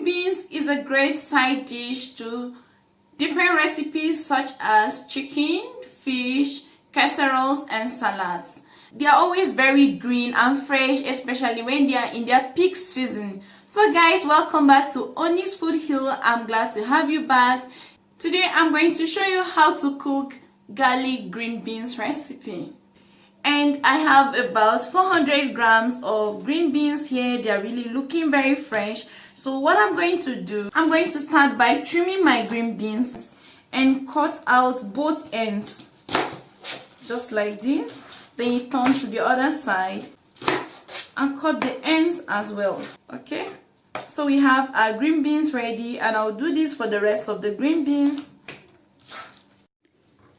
Green beans is a great side dish to different recipes such as chicken, fish, casseroles, and salads. They are always very green and fresh, especially when they are in their peak season. So guys, welcome back to Oni's Food Hill. I'm glad to have you back. Today I'm going to show you how to cook garlic green beans recipe. And I have about 400 grams of green beans here. They are really looking very fresh. So what I'm going to do, I'm going to start by trimming my green beans and cut out both ends. Just like this. Then you turn to the other side and cut the ends as well. Okay? So we have our green beans ready, and I'll do this for the rest of the green beans.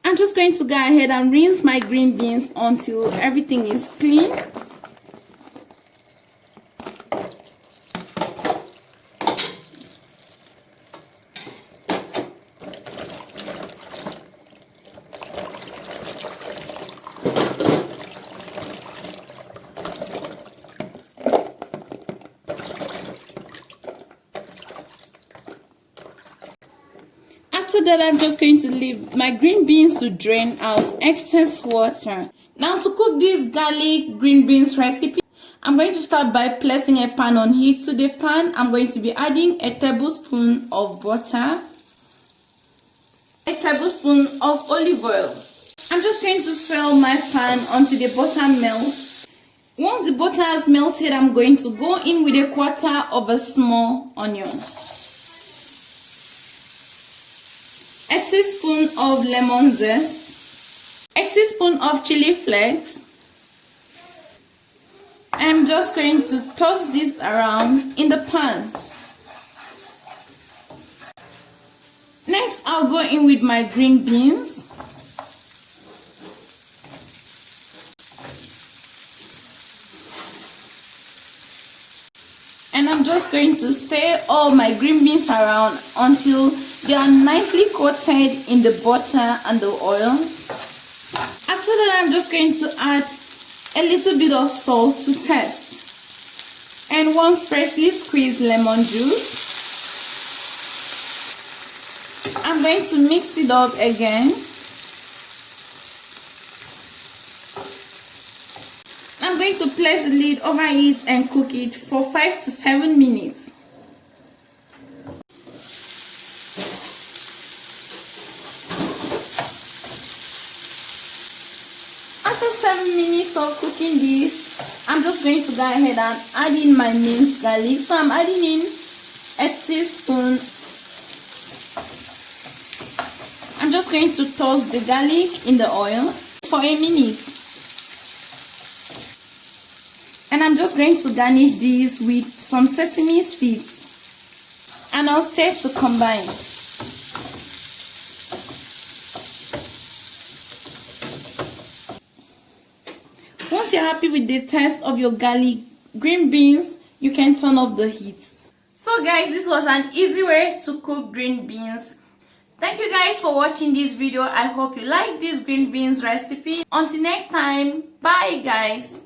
I'm just going to go ahead and rinse my green beans until everything is clean. After that, I'm just going to leave my green beans to drain out excess water. Now, to cook this garlic green beans recipe, I'm going to start by placing a pan on heat. To the pan, I'm going to be adding a tablespoon of butter, a tablespoon of olive oil. I'm just going to swirl my pan until the butter melts. Once the butter has melted, I'm going to go in with a quarter of a small onion, a teaspoon of lemon zest, a teaspoon of chili flakes. I'm just going to toss this around in the pan. Next, I'll go in with my green beans. And I'm just going to stir all my green beans around until they are nicely coated in the butter and the oil. After that, I'm just going to add a little bit of salt to taste and one freshly squeezed lemon juice. I'm going to mix it up again. I'm going to place the lid over it and cook it for 5 to 7 minutes. After 7 minutes of cooking this, I'm just going to go ahead and add in my minced garlic. So I'm adding in a teaspoon. I'm just going to toss the garlic in the oil for a minute. And I'm just going to garnish this with some sesame seeds. And I'll stir to combine. Once you're happy with the taste of your garlic green beans, you can turn off the heat. So guys, this was an easy way to cook green beans. Thank you guys for watching this video. I hope you like this green beans recipe. Until next time, bye guys.